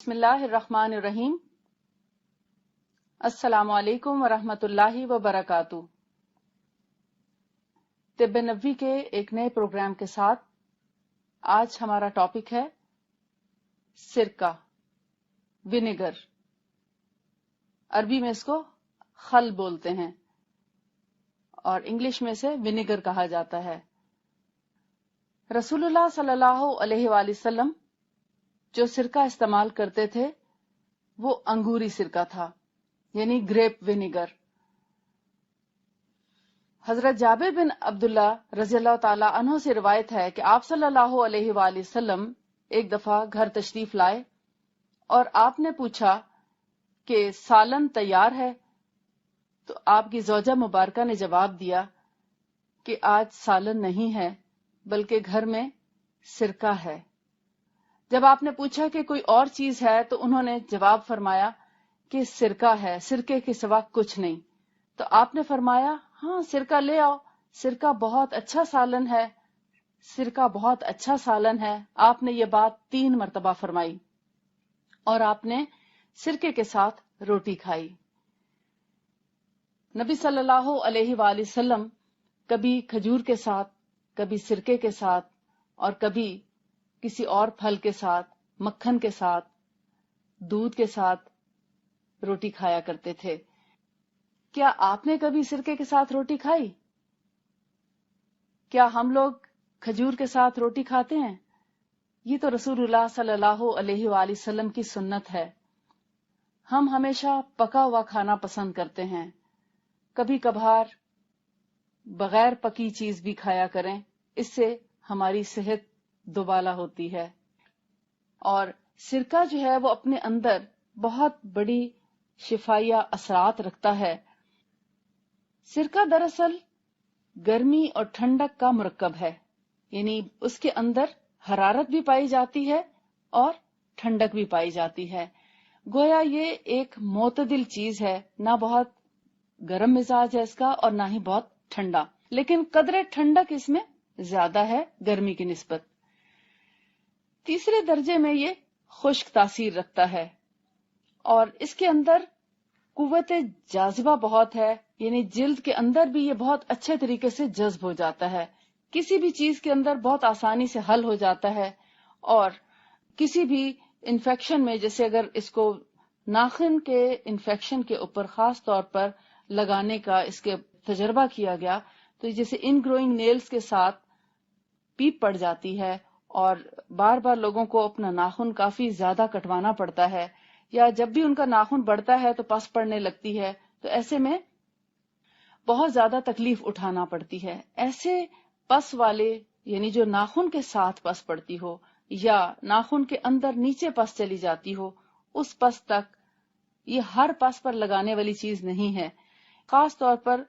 بسم اللہ الرحمن الرحیم۔ السلام علیکم ورحمۃ اللہ وبرکاتہ۔ طب نبوی کے ایک نئے پروگرام کے ساتھ آج ہمارا ٹاپک ہے سرکہ، ونیگر۔ عربی میں اس کو خل بولتے ہیں اور انگلش میں سے ونیگر کہا جاتا ہے۔ رسول اللہ صلی اللہ علیہ وآلہ وسلم جو سرکہ استعمال کرتے تھے وہ انگوری سرکہ تھا، یعنی گریپ ونیگر۔ حضرت جابر بن عبداللہ رضی اللہ تعالی عنہ سے روایت ہے کہ آپ صلی اللہ علیہ وآلہ وسلم ایک دفعہ گھر تشریف لائے اور آپ نے پوچھا کہ سالن تیار ہے؟ تو آپ کی زوجہ مبارکہ نے جواب دیا کہ آج سالن نہیں ہے بلکہ گھر میں سرکہ ہے۔ جب آپ نے پوچھا کہ کوئی اور چیز ہے تو انہوں نے جواب فرمایا کہ سرکہ ہے، سرکے کے سوا کچھ نہیں۔ تو آپ نے فرمایا ہاں سرکہ لے آؤ، سرکہ بہت اچھا سالن ہے، سرکہ بہت اچھا سالن ہے۔ آپ نے یہ بات 3 مرتبہ فرمائی اور آپ نے سرکے کے ساتھ روٹی کھائی۔ نبی صلی اللہ علیہ وآلہ وسلم کبھی کھجور کے ساتھ، کبھی سرکے کے ساتھ اور کبھی کسی اور پھل کے ساتھ، مکھن کے ساتھ، دودھ کے ساتھ روٹی کھایا کرتے تھے۔ کیا آپ نے کبھی سرکے کے ساتھ روٹی کھائی؟ کیا ہم لوگ کھجور کے ساتھ روٹی کھاتے ہیں؟ یہ تو رسول اللہ صلی اللہ علیہ وآلہ وسلم کی سنت ہے۔ ہم ہمیشہ پکا ہوا کھانا پسند کرتے ہیں، کبھی کبھار بغیر پکی چیز بھی کھایا کریں، اس سے ہماری صحت دوبالا ہوتی ہے۔ اور سرکہ جو ہے وہ اپنے اندر بہت بڑی شفائیہ اثرات رکھتا ہے۔ سرکہ دراصل گرمی اور ٹھنڈک کا مرکب ہے، یعنی اس کے اندر حرارت بھی پائی جاتی ہے اور ٹھنڈک بھی پائی جاتی ہے۔ گویا یہ ایک معتدل چیز ہے، نہ بہت گرم مزاج ہے اس کا اور نہ ہی بہت ٹھنڈا، لیکن قدرے ٹھنڈک اس میں زیادہ ہے گرمی کی نسبت۔ تیسرے درجے میں یہ خشک تاثیر رکھتا ہے اور اس کے اندر قوت جاذبہ بہت ہے، یعنی جلد کے اندر بھی یہ بہت اچھے طریقے سے جذب ہو جاتا ہے، کسی بھی چیز کے اندر بہت آسانی سے حل ہو جاتا ہے۔ اور کسی بھی انفیکشن میں، جیسے اگر اس کو ناخن کے انفیکشن کے اوپر خاص طور پر لگانے کا اس کے تجربہ کیا گیا تو جیسے ان گروئنگ نیلز کے ساتھ پیپ پڑ جاتی ہے اور بار بار لوگوں کو اپنا ناخن کافی زیادہ کٹوانا پڑتا ہے، یا جب بھی ان کا ناخن بڑھتا ہے تو پس پڑنے لگتی ہے، تو ایسے میں بہت زیادہ تکلیف اٹھانا پڑتی ہے۔ ایسے پس والے، یعنی جو ناخن کے ساتھ پس پڑتی ہو یا ناخن کے اندر نیچے پس چلی جاتی ہو، اس پس تک یہ ہر پس پر لگانے والی چیز نہیں ہے۔ خاص طور پر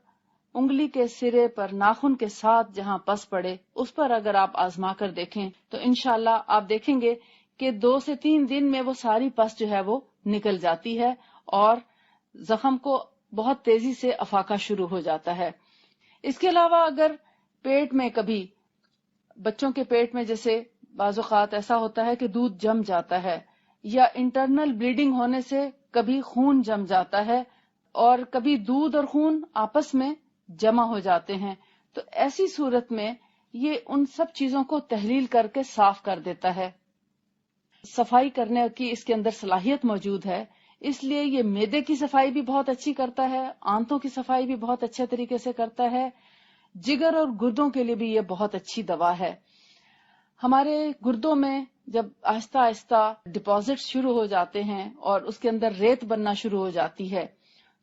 انگلی کے سرے پر ناخن کے ساتھ جہاں پس پڑے اس پر اگر آپ آزما کر دیکھیں تو انشاءاللہ آپ دیکھیں گے کہ 2 سے 3 دن میں وہ ساری پس جو ہے وہ نکل جاتی ہے اور زخم کو بہت تیزی سے افاقہ شروع ہو جاتا ہے۔ اس کے علاوہ اگر پیٹ میں کبھی، بچوں کے پیٹ میں جیسے بعض اوقات ایسا ہوتا ہے کہ دودھ جم جاتا ہے یا انٹرنل بلیڈنگ ہونے سے کبھی خون جم جاتا ہے اور کبھی دودھ اور خون آپس میں جمع ہو جاتے ہیں، تو ایسی صورت میں یہ ان سب چیزوں کو تحلیل کر کے صاف کر دیتا ہے۔ صفائی کرنے کی اس کے اندر صلاحیت موجود ہے، اس لیے یہ معدے کی صفائی بھی بہت اچھی کرتا ہے، آنتوں کی صفائی بھی بہت اچھے طریقے سے کرتا ہے، جگر اور گردوں کے لیے بھی یہ بہت اچھی دوا ہے۔ ہمارے گردوں میں جب آہستہ آہستہ ڈپازٹ شروع ہو جاتے ہیں اور اس کے اندر ریت بننا شروع ہو جاتی ہے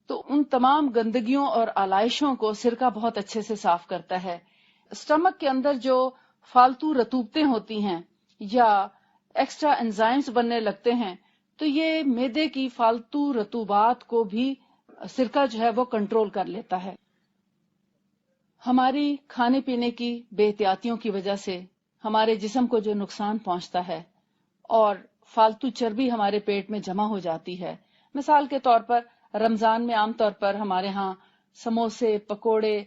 تو ان تمام گندگیوں اور آلائشوں کو سرکہ بہت اچھے سے صاف کرتا ہے۔ اسٹمک کے اندر جو فالتو رطوبتیں ہوتی ہیں یا ایکسٹرا انزائمز بننے لگتے ہیں تو یہ معدے کی فالتو رطوبات کو بھی سرکہ جو ہے وہ کنٹرول کر لیتا ہے۔ ہماری کھانے پینے کی بے احتیاطیوں کی وجہ سے ہمارے جسم کو جو نقصان پہنچتا ہے اور فالتو چربی ہمارے پیٹ میں جمع ہو جاتی ہے، مثال کے طور پر رمضان میں عام طور پر ہمارے ہاں سموسے، پکوڑے،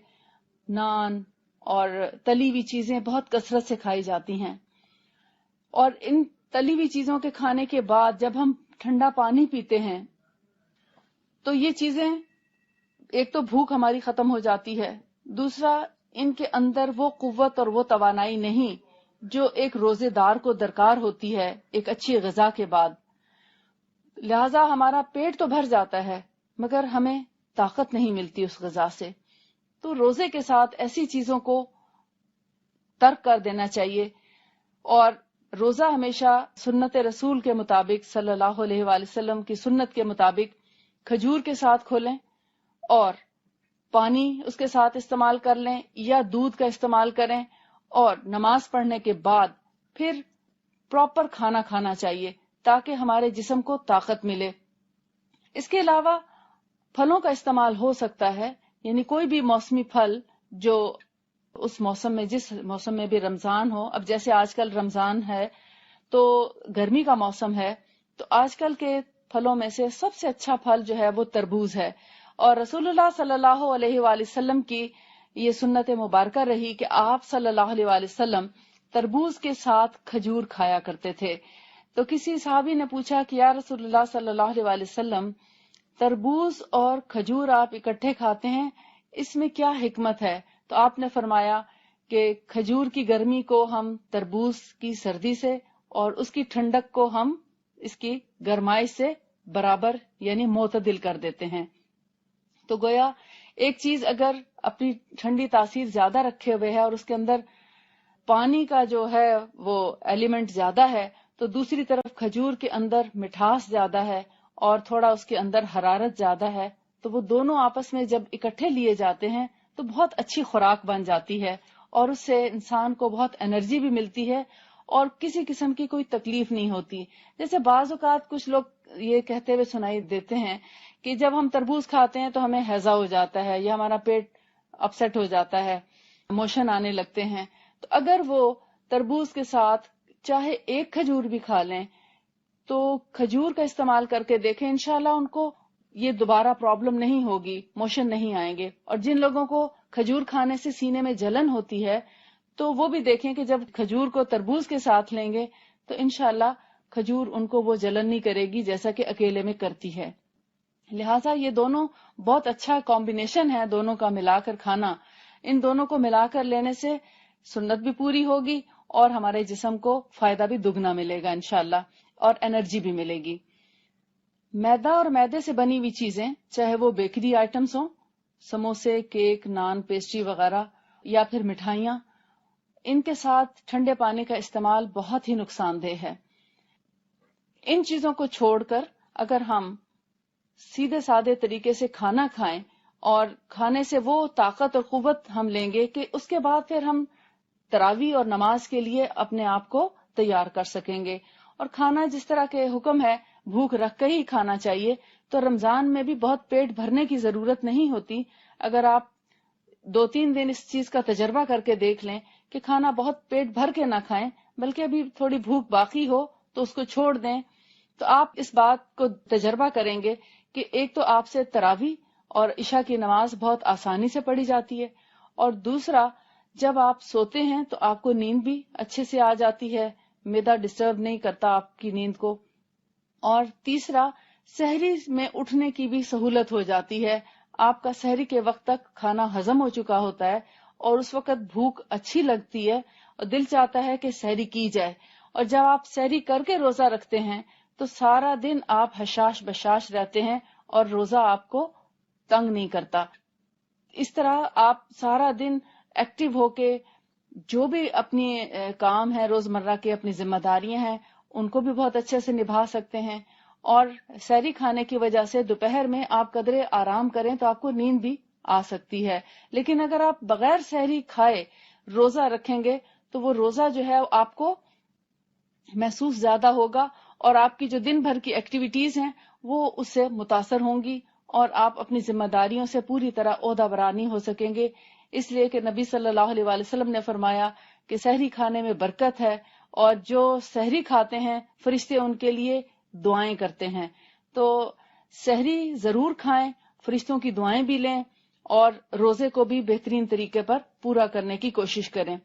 نان اور تلی ہوئی چیزیں بہت کثرت سے کھائی جاتی ہیں، اور ان تلی ہوئی چیزوں کے کھانے کے بعد جب ہم ٹھنڈا پانی پیتے ہیں تو یہ چیزیں ایک تو بھوک ہماری ختم ہو جاتی ہے، دوسرا ان کے اندر وہ قوت اور وہ توانائی نہیں جو ایک روزے دار کو درکار ہوتی ہے ایک اچھی غذا کے بعد. لہذا ہمارا پیٹ تو بھر جاتا ہے مگر ہمیں طاقت نہیں ملتی اس غذا سے. تو روزے کے ساتھ ایسی چیزوں کو ترک کر دینا چاہیے، اور روزہ ہمیشہ سنت رسول کے مطابق صلی اللہ علیہ وآلہ وسلم کی سنت کے مطابق کھجور کے ساتھ کھولیں اور پانی اس کے ساتھ استعمال کر لیں یا دودھ کا استعمال کریں، اور نماز پڑھنے کے بعد پھر پراپر کھانا کھانا چاہیے تاکہ ہمارے جسم کو طاقت ملے. اس کے علاوہ پھلوں کا استعمال ہو سکتا ہے، یعنی کوئی بھی موسمی پھل جو اس موسم میں، جس موسم میں بھی رمضان ہو. اب جیسے آج کل رمضان ہے تو گرمی کا موسم ہے، تو آج کل کے پھلوں میں سے سب سے اچھا پھل جو ہے وہ تربوز ہے. اور رسول اللہ صلی اللہ علیہ وآلہ وسلم کی یہ سنت مبارکہ رہی کہ آپ صلی اللہ علیہ وآلہ وسلم تربوز کے ساتھ کھجور کھایا کرتے تھے. تو کسی صحابی نے پوچھا کہ یا رسول اللہ صلی اللہ علیہ وآلہ وسلم، تربوز اور کھجور آپ اکٹھے کھاتے ہیں، اس میں کیا حکمت ہے؟ تو آپ نے فرمایا کہ کھجور کی گرمی کو ہم تربوز کی سردی سے اور اس کی ٹھنڈک کو ہم اس کی گرمائش سے برابر یعنی معتدل کر دیتے ہیں. تو گویا ایک چیز اگر اپنی ٹھنڈی تاثیر زیادہ رکھے ہوئے ہے اور اس کے اندر پانی کا جو ہے وہ ایلیمنٹ زیادہ ہے، تو دوسری طرف کھجور کے اندر مٹھاس زیادہ ہے اور تھوڑا اس کے اندر حرارت زیادہ ہے، تو وہ دونوں آپس میں جب اکٹھے لیے جاتے ہیں تو بہت اچھی خوراک بن جاتی ہے، اور اس سے انسان کو بہت انرجی بھی ملتی ہے اور کسی قسم کی کوئی تکلیف نہیں ہوتی. جیسے بعض اوقات کچھ لوگ یہ کہتے ہوئے سنائی دیتے ہیں کہ جب ہم تربوز کھاتے ہیں تو ہمیں ہیضہ ہو جاتا ہے یا ہمارا پیٹ اپسیٹ ہو جاتا ہے، موشن آنے لگتے ہیں. تو اگر وہ تربوز کے ساتھ چاہے ایک کھجور بھی کھا لیں تو کھجور کا استعمال کر کے دیکھیں، انشاءاللہ ان کو یہ دوبارہ پرابلم نہیں ہوگی، موشن نہیں آئیں گے. اور جن لوگوں کو کھجور کھانے سے سینے میں جلن ہوتی ہے تو وہ بھی دیکھیں کہ جب کھجور کو تربوز کے ساتھ لیں گے تو انشاءاللہ کھجور ان کو وہ جلن نہیں کرے گی جیسا کہ اکیلے میں کرتی ہے. لہٰذا یہ دونوں بہت اچھا کمبینیشن ہے، دونوں کا ملا کر کھانا. ان دونوں کو ملا کر لینے سے سنت بھی پوری ہوگی اور ہمارے جسم کو فائدہ بھی دگنا ملے گا انشاءاللہ، اور انرجی بھی ملے گی. میدا اور میدے سے بنی ہوئی چیزیں، چاہے وہ بیکری آئٹمز ہوں، سموسے، کیک، نان، پیسٹری وغیرہ، یا پھر مٹھائیاں، ان کے ساتھ ٹھنڈے پانی کا استعمال بہت ہی نقصان دہ ہے. ان چیزوں کو چھوڑ کر اگر ہم سیدھے سادے طریقے سے کھانا کھائیں اور کھانے سے وہ طاقت اور قوت ہم لیں گے کہ اس کے بعد پھر ہم تراویح اور نماز کے لیے اپنے آپ کو تیار کر سکیں گے. اور کھانا جس طرح کے حکم ہے بھوک رکھ کر ہی کھانا چاہیے، تو رمضان میں بھی بہت پیٹ بھرنے کی ضرورت نہیں ہوتی. اگر آپ 2-3 دن اس چیز کا تجربہ کر کے دیکھ لیں کہ کھانا بہت پیٹ بھر کے نہ کھائیں بلکہ ابھی تھوڑی بھوک باقی ہو تو اس کو چھوڑ دیں، تو آپ اس بات کو تجربہ کریں گے کہ ایک تو آپ سے تراویح اور عشاء کی نماز بہت آسانی سے پڑھی جاتی ہے، اور دوسرا جب آپ سوتے ہیں تو آپ کو نیند بھی اچھے سے آ جاتی ہے، معدہ ڈسٹرب نہیں کرتا آپ کی نیند کو، اور تیسرا سحری میں اٹھنے کی بھی سہولت ہو جاتی ہے. آپ کا سحری کے وقت تک کھانا ہضم ہو چکا ہوتا ہے اور اس وقت بھوک اچھی لگتی ہے اور دل چاہتا ہے کہ سحری کی جائے. اور جب آپ سحری کر کے روزہ رکھتے ہیں تو سارا دن آپ حشاش بشاش رہتے ہیں اور روزہ آپ کو تنگ نہیں کرتا. اس طرح آپ سارا دن ایکٹیو ہو کے جو بھی اپنی کام ہے روزمرہ کے، اپنی ذمہ داریاں ہیں، ان کو بھی بہت اچھے سے نبھا سکتے ہیں. اور سحری کھانے کی وجہ سے دوپہر میں آپ قدرے آرام کریں تو آپ کو نیند بھی آ سکتی ہے. لیکن اگر آپ بغیر سحری کھائے روزہ رکھیں گے تو وہ روزہ جو ہے آپ کو محسوس زیادہ ہوگا اور آپ کی جو دن بھر کی ایکٹیویٹیز ہیں وہ اس سے متاثر ہوں گی اور آپ اپنی ذمہ داریوں سے پوری طرح عہدہ برا نہیں ہو سکیں گے. اس لیے کہ نبی صلی اللہ علیہ وآلہ وسلم نے فرمایا کہ سحری کھانے میں برکت ہے، اور جو سحری کھاتے ہیں فرشتے ان کے لیے دعائیں کرتے ہیں. تو سحری ضرور کھائیں، فرشتوں کی دعائیں بھی لیں اور روزے کو بھی بہترین طریقے پر پورا کرنے کی کوشش کریں.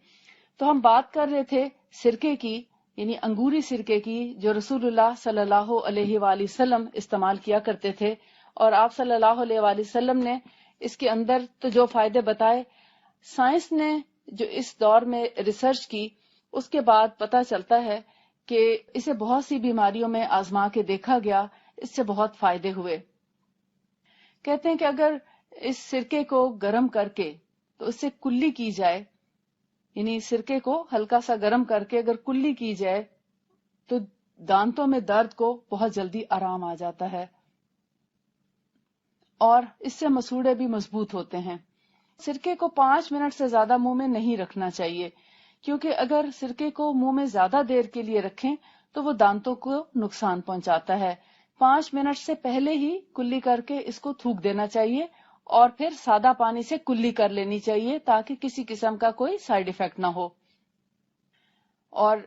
تو ہم بات کر رہے تھے سرکے کی یعنی انگوری سرکے کی جو رسول اللہ صلی اللہ علیہ وآلہ وسلم استعمال کیا کرتے تھے، اور آپ صلی اللہ علیہ وآلہ وسلم نے اس کے اندر تو جو فائدے بتائے، سائنس نے جو اس دور میں ریسرچ کی اس کے بعد پتہ چلتا ہے کہ اسے بہت سی بیماریوں میں آزما کے دیکھا گیا، اس سے بہت فائدے ہوئے۔ کہتے ہیں کہ اگر اس سرکے کو گرم کر کے تو اس سے کلی کی جائے، یعنی سرکے کو ہلکا سا گرم کر کے اگر کلی کی جائے تو دانتوں میں درد کو بہت جلدی آرام آ جاتا ہے، اور اس سے مسوڑے بھی مضبوط ہوتے ہیں۔ سرکے کو 5 منٹ سے زیادہ منہ میں نہیں رکھنا چاہیے، کیونکہ اگر سرکے کو منہ میں زیادہ دیر کے لیے رکھیں تو وہ دانتوں کو نقصان پہنچاتا ہے۔ 5 منٹ سے پہلے ہی کلی کر کے اس کو تھوک دینا چاہیے، اور پھر سادہ پانی سے کلی کر لینی چاہیے تاکہ کسی قسم کا کوئی سائیڈ ایفیکٹ نہ ہو۔ اور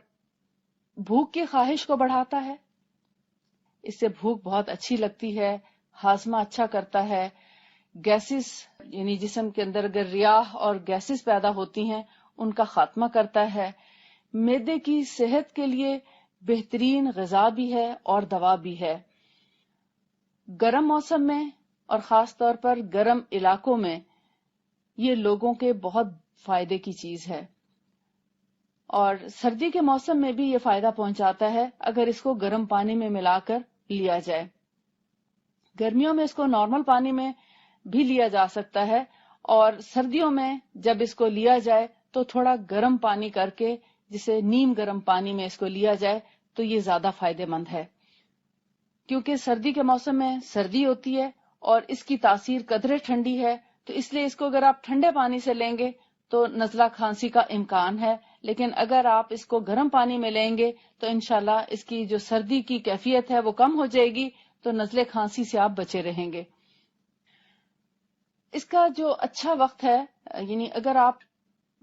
بھوک کی خواہش کو بڑھاتا ہے، اس سے بھوک بہت اچھی لگتی ہے، ہاضمہ اچھا کرتا ہے، گیسز یعنی جسم کے اندر اگر ریاح اور گیسز پیدا ہوتی ہیں ان کا خاتمہ کرتا ہے، معدے کی صحت کے لیے بہترین غذا بھی ہے اور دوا بھی ہے۔ گرم موسم میں اور خاص طور پر گرم علاقوں میں یہ لوگوں کے بہت فائدے کی چیز ہے، اور سردی کے موسم میں بھی یہ فائدہ پہنچاتا ہے اگر اس کو گرم پانی میں ملا کر لیا جائے۔ گرمیوں میں اس کو نارمل پانی میں بھی لیا جا سکتا ہے، اور سردیوں میں جب اس کو لیا جائے تو تھوڑا گرم پانی کر کے، جسے نیم گرم پانی میں اس کو لیا جائے تو یہ زیادہ فائدے مند ہے، کیونکہ سردی کے موسم میں سردی ہوتی ہے اور اس کی تاثیر قدرے ٹھنڈی ہے، تو اس لیے اس کو اگر آپ ٹھنڈے پانی سے لیں گے تو نزلہ کھانسی کا امکان ہے، لیکن اگر آپ اس کو گرم پانی میں لیں گے تو انشاءاللہ اس کی جو سردی کی کیفیت ہے وہ کم ہو جائے گی، تو نزلے کھانسی سے آپ بچے رہیں گے۔ اس کا جو اچھا وقت ہے، یعنی اگر آپ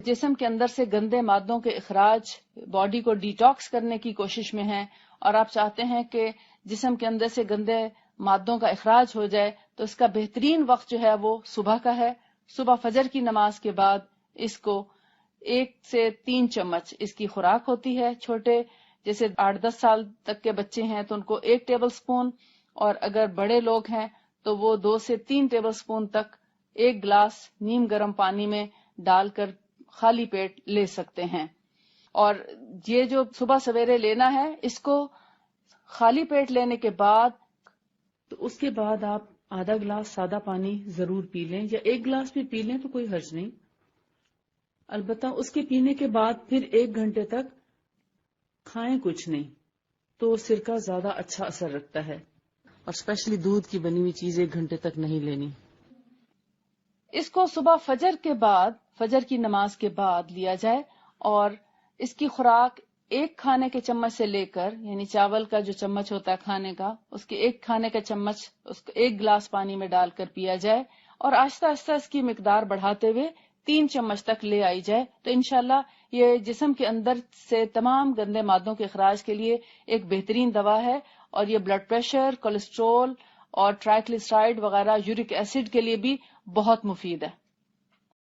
جسم کے اندر سے گندے مادوں کے اخراج، باڈی کو ڈیٹاکس کرنے کی کوشش میں ہیں، اور آپ چاہتے ہیں کہ جسم کے اندر سے گندے مادوں کا اخراج ہو جائے، تو اس کا بہترین وقت جو ہے وہ صبح کا ہے۔ صبح فجر کی نماز کے بعد اس کو 1 سے 3 چمچ اس کی خوراک ہوتی ہے۔ چھوٹے جیسے 8-10 سال تک کے بچے ہیں تو ان کو 1 ٹیبل سپون، اور اگر بڑے لوگ ہیں تو وہ 2 سے 3 ٹیبل سپون تک 1 گلاس نیم گرم پانی میں ڈال کر خالی پیٹ لے سکتے ہیں۔ اور یہ جو صبح سویرے لینا ہے، اس کو خالی پیٹ لینے کے بعد، تو اس کے بعد آپ آدھا گلاس سادہ پانی ضرور پی لیں، یا 1 گلاس بھی پی لیں تو کوئی حرج نہیں۔ البتہ اس کے پینے کے بعد پھر 1 گھنٹے تک کھائیں کچھ نہیں، تو سرکہ زیادہ اچھا اثر رکھتا ہے، اور اسپیشلی دودھ کی بنی ہوئی چیز 1 گھنٹے تک نہیں لینی۔ اس کو صبح فجر کے بعد، فجر کی نماز کے بعد لیا جائے، اور اس کی خوراک 1 کھانے کے چمچ سے لے کر، یعنی چاول کا جو چمچ ہوتا ہے کھانے کا، اس کے 1 کھانے کا چمچ اس کو 1 گلاس پانی میں ڈال کر پیا جائے، اور آہستہ آہستہ اس کی مقدار بڑھاتے ہوئے 3 چمچ تک لے آئی جائے، تو انشاءاللہ یہ جسم کے اندر سے تمام گندے مادوں کے اخراج کے لیے ایک بہترین دوا ہے، اور یہ بلڈ پریشر، کولیسٹرول اور ٹرائیگلیسرائڈ وغیرہ، یورک ایسڈ کے لیے بھی بہت مفید ہے۔